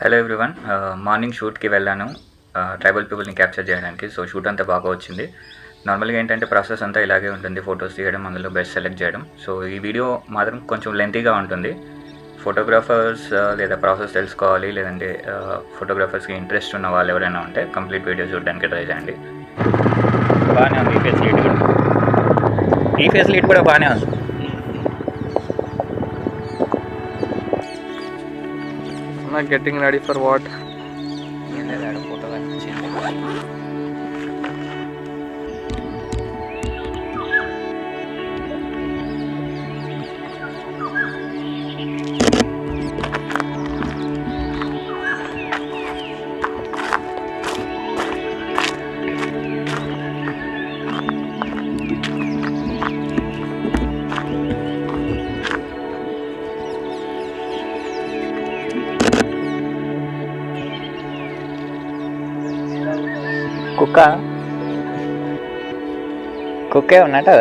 Hello everyone. Morning షూట్‌కి వెళ్ళాను. Tribal పీపుల్‌ని capture చేయడానికి. సో, షూట్ అంతా బాగా వచ్చింది. నార్మల్‌గా ఏంటంటే ప్రాసెస్ అంతా ఇలాగే ఉంటుంది. ఫోటోస్ తీయడం, అందులో బెస్ట్ సెలెక్ట్ చేయడం. సో, ఈ వీడియో మాత్రం కొంచెం లెంతీగా ఉంటుంది. ఫోటోగ్రాఫర్స్ లేదా ప్రాసెస్ తెలుసుకోవాలి, లేదంటే ఫోటోగ్రాఫర్స్‌కి ఇంట్రెస్ట్ ఉన్న వాళ్ళు ఎవరైనా ఉంటే కంప్లీట్ వీడియో చూడడానికి ట్రై చేయండి. బాగానే ఉంది ఈ ఫెసిలిటీ కూడా. ఈ ఫెసిలిటీ కూడా బాగానే ఉంది. Am I getting ready for what? Photo కనిపించింది. కుక్కే ఉన్నట్టు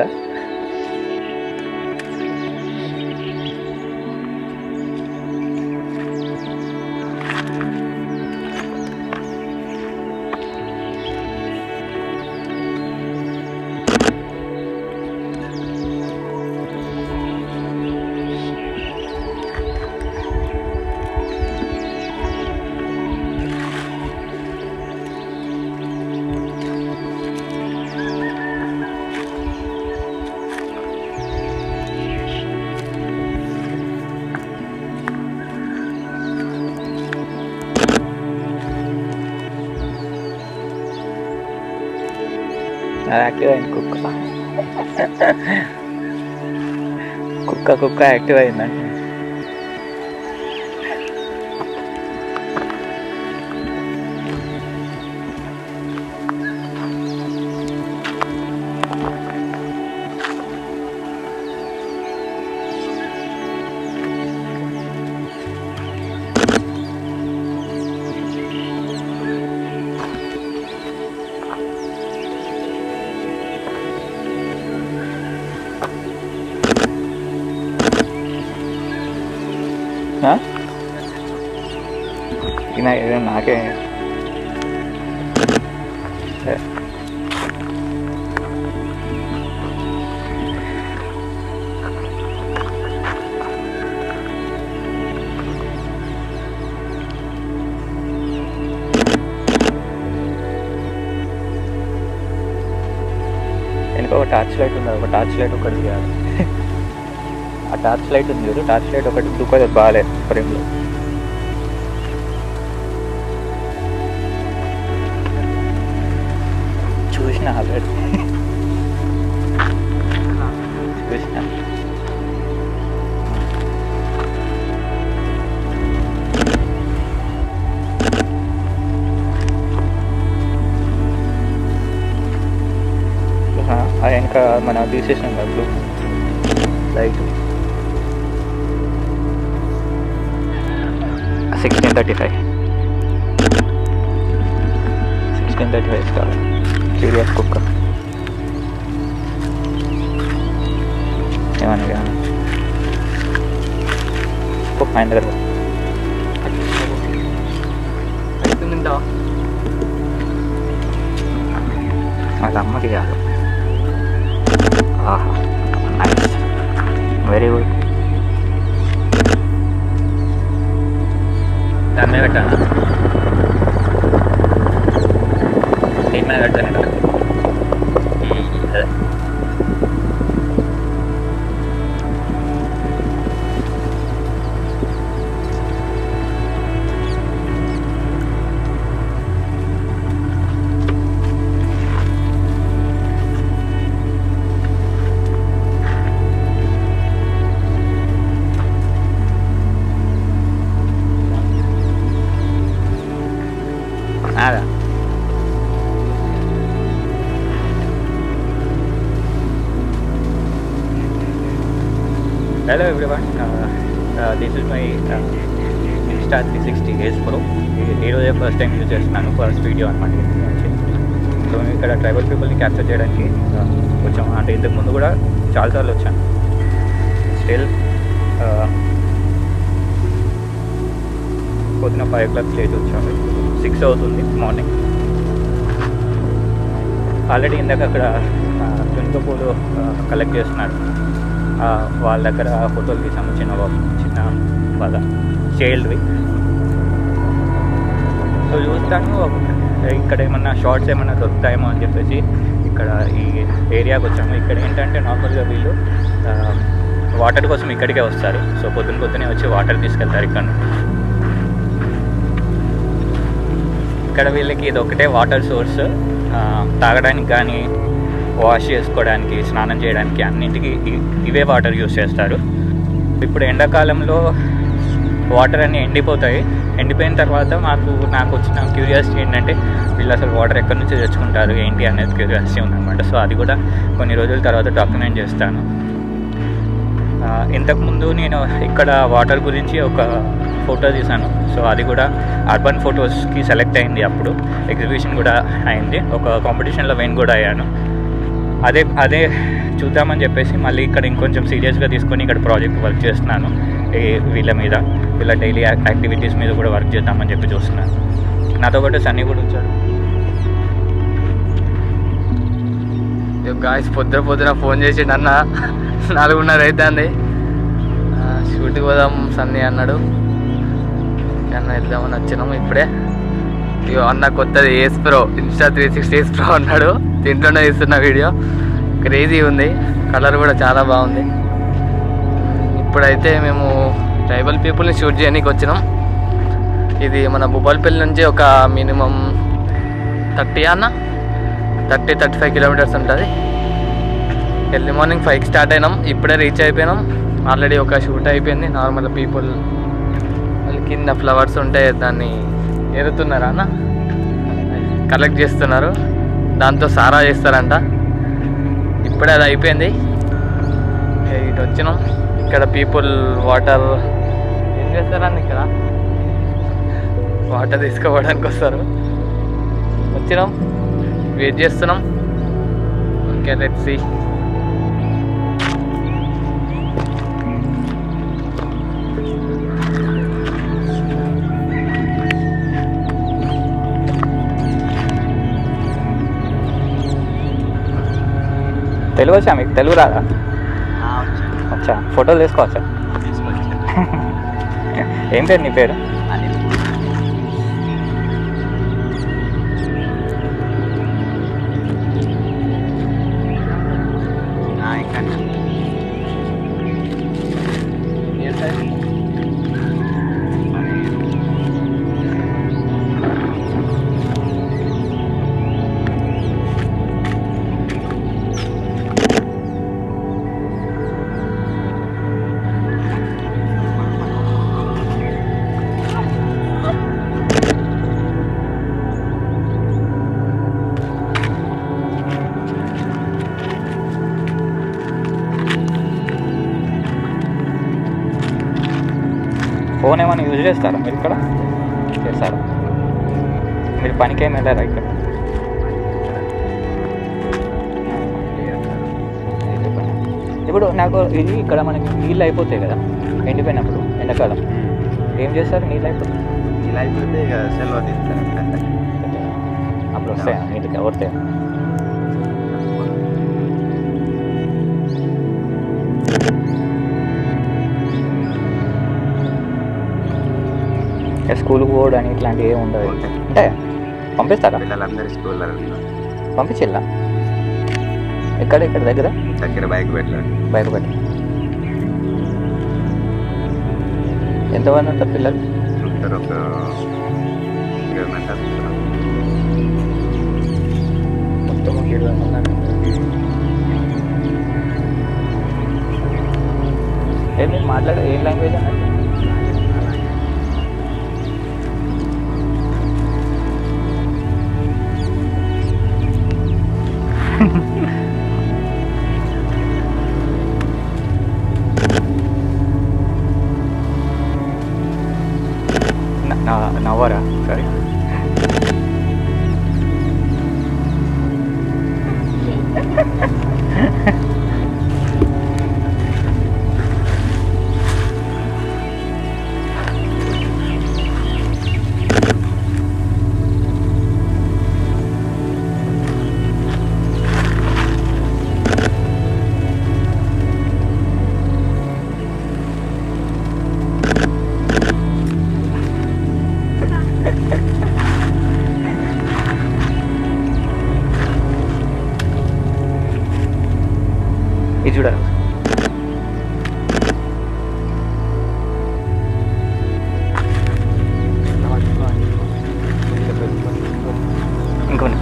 యాక్టివ్ అయింది కుక్క యాక్టివ్ అయిందండి. నాకే వెనుక ఒక టార్చ్ లైట్ ఉంది, ఒక టార్చ్ లైట్ ఒకటి తీయాలి. ఆ టార్చ్ లైట్ ఉంది చూడు, టార్చ్ లైట్ ఒకటి దూకోలేదు బాగాలేదు ఫ్రేమ్లో. చూసిన ఆల్రెడీ చూసిన. వెనక మన తీసేసినాం కదా బ్లూ లైట్ 1635 స్టార్ సీరియస్ కుక్క ఏమన్నా కుక్క ఆయన దగ్గర వాళ్ళ అమ్మకి కాదు. ఆహా, నైస్, వెరీ గుడ్. దాని మీద పెట్టాను, దీని మీద పెట్టాను కదా. అదే nada. Hello everyone, this is my Insta360 Ace Pro. ఈరోజే ఫస్ట్ టైం యూజ్ చేస్తున్నాను, ఫస్ట్ వీడియో అనమాట. సో మేము ఇక్కడ ట్రైబల్ పీపుల్ని క్యాప్చర్ చేయడానికి వచ్చాము. అంటే ఇంతకుముందు కూడా చాలాసార్లు వచ్చాను. స్టిల్ పొద్దున 5 o'clock లేచి వచ్చాము. 6 అవుతుంది మార్నింగ్. ఆల్రెడీ ఇందాక అక్కడ తునిక పూలు కలెక్ట్ చేస్తున్నారు. వాళ్ళ దగ్గర ఫోటోలు తీసాము, చిన్న వాళ్ళ చైల్డ్వి. సో చూస్తాను ఇక్కడ ఏమన్నా షార్ట్స్ ఏమన్నా దొరుకుతాయేమో అని చెప్పేసి ఇక్కడ ఈ ఏరియాకి వచ్చాము. ఇక్కడ ఏంటంటే నార్మల్గా వీళ్ళు వాటర్ కోసం ఇక్కడికే వస్తారు. సో పొద్దునే వచ్చి వాటర్ తీసుకెళ్తారు ఇక్కడ. ఇక్కడ వీళ్ళకి ఇది ఒకటే వాటర్ సోర్స్. తాగడానికి కానీ, వాష్ చేసుకోవడానికి, స్నానం చేయడానికి అన్నింటికి ఇవే వాటర్ యూస్ చేస్తారు. ఇప్పుడు ఎండాకాలంలో వాటర్ అన్నీ ఎండిపోతాయి. ఎండిపోయిన తర్వాత నాకు వచ్చిన క్యూరియాసిటీ ఏంటంటే వీళ్ళు అసలు వాటర్ ఎక్కడి నుంచి తెచ్చుకుంటారు ఏంటి అనేది క్యూరియాసిటీ ఉందన్నమాట. సో అది కూడా కొన్ని రోజుల తర్వాత డాక్యుమెంట్ చేస్తాను. ఇంతకుముందు నేను ఇక్కడ వాటర్ గురించి ఒక ఫోటో తీశాను. సో అది కూడా అర్బన్ ఫొటోస్కి సెలెక్ట్ అయింది. అప్పుడు ఎగ్జిబిషన్ కూడా అయింది. ఒక కాంపిటీషన్లో విన్ కూడా అయ్యాను. అదే చూద్దామని చెప్పేసి మళ్ళీ ఇక్కడ ఇంకొంచెం సీరియస్గా తీసుకొని ఇక్కడ ప్రాజెక్ట్ వర్క్ చేస్తున్నాను. వీళ్ళ డైలీ యాక్టివిటీస్ మీద కూడా వర్క్ చేద్దామని చెప్పి చూస్తున్నాను. నాతో పాటు సన్నీ కూడా వచ్చాడు. గాయస్ పొద్దున ఫోన్ చేసిండు అన్న. 4:30 అవుతుంది. షూట్కి పోదాం సన్నీ అన్నాడు. అన్న వెళ్దామని వచ్చినాము ఇప్పుడే. ఇక అన్న కొత్తది Ace Pro, Insta 360 Ace Pro అన్నాడు. దీంట్లోనే తీస్తున్న వీడియో క్రేజీ ఉంది. కలర్ కూడా చాలా బాగుంది. ఇప్పుడైతే మేము ట్రైబల్ పీపుల్ని షూట్ చేయడానికి వచ్చినాం. ఇది మన భూపాలపల్లి నుంచి ఒక మినిమం 30-35 కిలోమీటర్స్ ఉంటుంది. ఎర్లీ మార్నింగ్ 5కి స్టార్ట్ అయినాం. ఇప్పుడే రీచ్ అయిపోయినాం. ఆల్రెడీ ఒక షూట్ అయిపోయింది. నార్మల్ పీపుల్ వాళ్ళ కింద ఫ్లవర్స్ ఉంటే దాన్ని ఏరుతున్నారా అన్న, కలెక్ట్ చేస్తున్నారు. దాంతో సారా చేస్తారంట. ఇప్పుడే అది అయిపోయింది. ఇటు వచ్చినాం. ఇక్కడ పీపుల్ వాటర్ ఏం చేస్తారని ఇక్కడ వాటర్ తీసుకోవడానికి వస్తారు. వచ్చినాం, వెయిట్ చేస్తున్నాం. Okay, let's see. తెలుగు వచ్చా మీకు? తెలుగు రాదా? వచ్చా. ఫోటోలు తీసుకోవచ్చా? ఏం పేరు నీ పేరు? ఫోన్ ఏమైనా యూజ్ చేస్తారా మీరు? ఇక్కడ చేస్తారా? మీరు పనికి ఏమి వెళ్ళారా ఇక్కడ? ఇప్పుడు నాకు ఇది ఇక్కడ మనకి నీళ్ళు అయిపోతాయి కదా ఎండిపోయినప్పుడు, ఎండాకాలం ఏం చేస్తారు? నీళ్ళు అయిపోతాయి ఇక సెలవు తీస్తారు. అప్పుడు వస్తాయా నీటికి? వస్తాయా? స్కూల్కి పోవడానికి ఇట్లాంటివి ఏమి ఉండదు అంటే పంపిస్తారా? పిల్లలందరూ స్కూల్లో పంపించిల్లా? ఇక్కడ దగ్గర బైక్ పెట్టి ఎంతమంది ఉంటారు పిల్లలు? ఒక 20 మంది. మొత్తం 20 మంది. ఏం మీరు మాట్లాడే ఏం లాంగ్వేజ్ అన్నది? నవ్వరా? సరే. ఇది చూడాలి. ఇంకొన్ని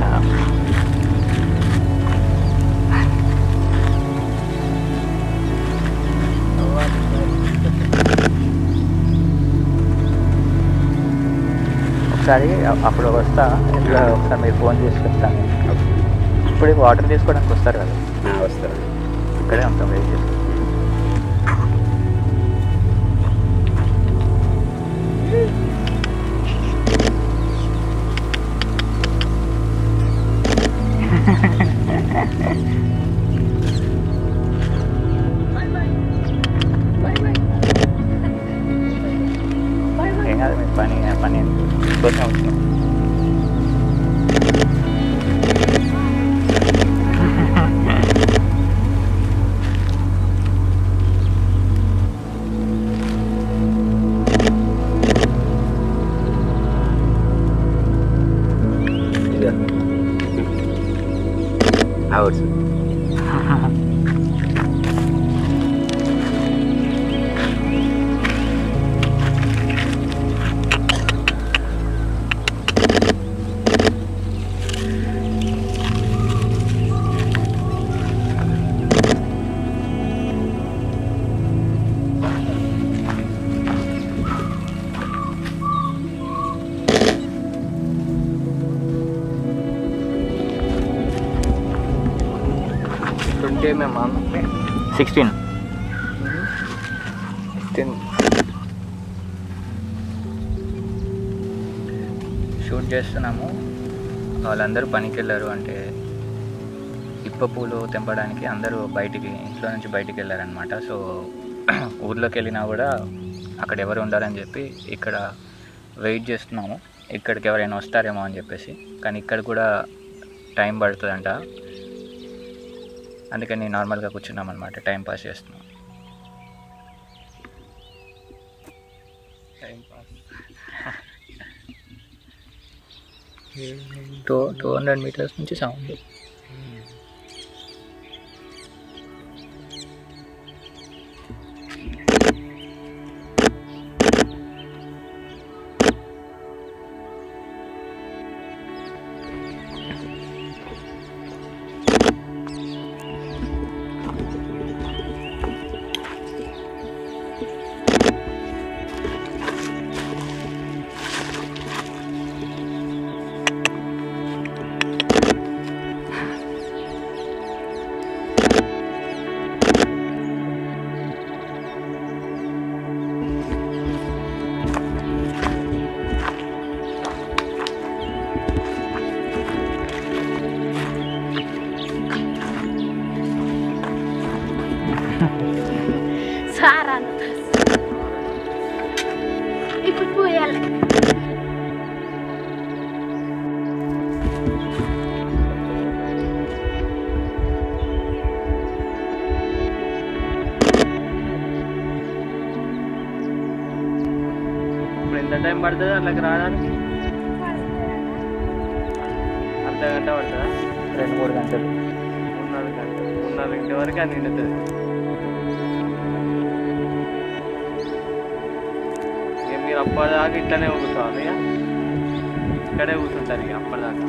ఒకసారి అప్పుడు వస్తా, ఇట్లా ఒకసారి మీరు ఫోన్ చేసి చెప్తాను. ఇప్పుడు వాటర్ తీసుకోవడానికి వస్తారు కదా, వస్తారు. ఇక్కడే ఉంటాం, వెయిట్ చేస్తాం. ఏం కాదు, మీ పని పని కోసం వచ్చినాం. అవర్స్ మేము 16 షూట్ చేస్తున్నాము. వాళ్ళందరూ పనికి వెళ్ళారు, అంటే ఇప్ప పూలు తెంపడానికి అందరూ ఇంట్లో నుంచి బయటికి వెళ్ళారనమాట. సో ఊర్లోకి వెళ్ళినా కూడా అక్కడ ఎవరు ఉండాలని చెప్పి ఇక్కడ వెయిట్ చేస్తున్నాము, ఇక్కడికి ఎవరైనా వస్తారేమో అని చెప్పేసి. కానీ ఇక్కడ కూడా టైం పడుతుందంట, అందుకని నార్మల్గా కూర్చున్నాం అనమాట, టైం పాస్ చేస్తున్నాం. టైం పాస్ 200 మీటర్స్ నుంచి సౌండ్. Saran. Ikut puyal. ఇప్పుడు ఎంత టైం పడుతుంది అట్లకి రావడానికి? అర్ధ గంట పడుతుందా? 2-3 గంటలు. 3:30 గంట వరకు అది నిండుతుంది. ఇక మీరు అప్పటిదాకా ఇట్లనే కూర్చోవాలి, ఇక ఇక్కడే కూర్చుంటారు ఇక అప్పటిదాకా.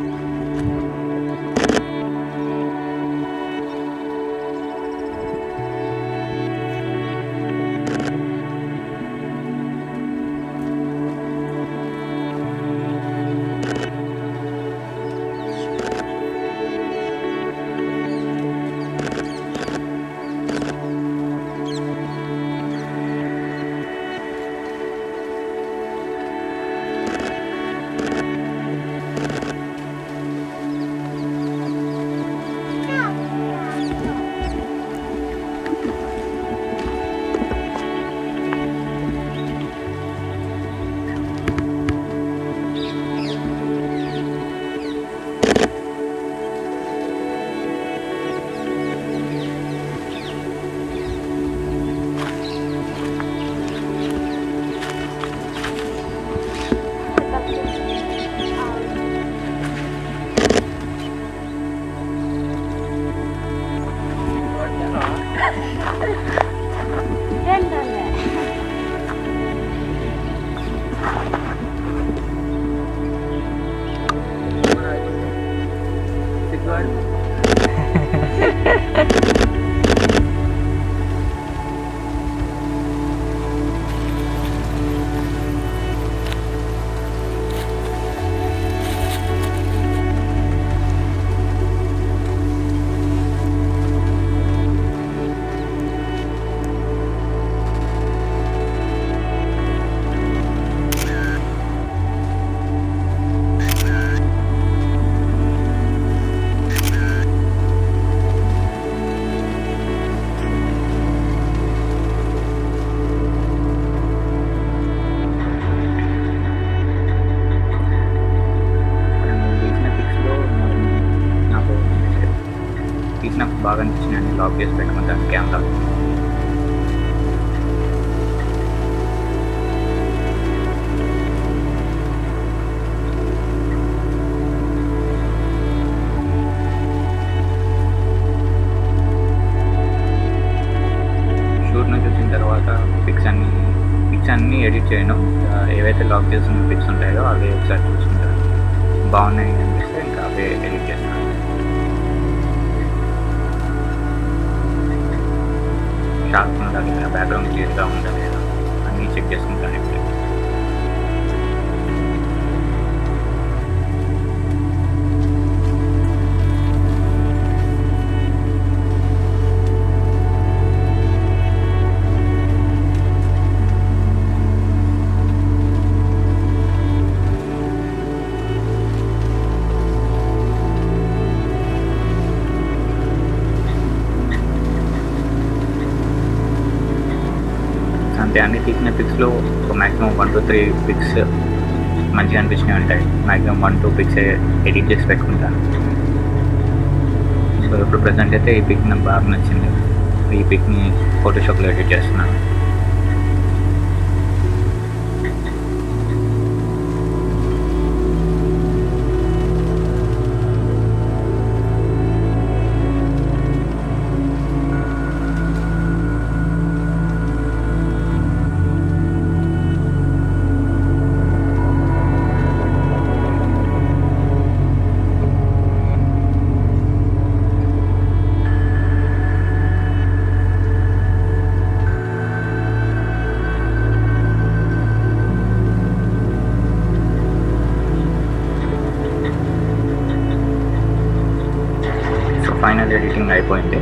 బాగా అనిపించినాయని లాక్ చేసి పెట్టుకుంటాను కెమెరా. షూట్ నుంచి వచ్చిన తర్వాత పిక్స్ అన్నీ ఎడిట్ చేయడం, ఏవైతే లాక్ చేసిన పిక్స్ ఉంటాయో అవి ఒకసారి చూసుకుంటాను, బాగున్నాయి అనిపిస్తే ఇంకా అవే ఎడిట్ చేస్తాను. షార్ప్ ఉండాలి, బ్యాక్గ్రౌండ్ క్లియర్గా ఉండాలి లేదా అన్నీ చెక్ చేసుకుంటాను ఇప్పుడు. అంతే, అన్ని తీసిన పిక్స్లో మ్యాక్సిమం 1 to 3 పిక్స్ మంచిగా అనిపించినవి ఉంటాయి. మ్యాక్సిమం 1-2 పిక్స్ ఎడిట్ చేసి పెట్టుకుంటాను. సో ఇప్పుడు ప్రజెంట్ అయితే ఈ పిక్ నాకు బాగా నచ్చింది. ఈ పిక్ని ఫోటోషాప్లో ఎడిట్ చేస్తున్నాను. ఫైనల్ ఎడిటింగ్ అయిపోయింది.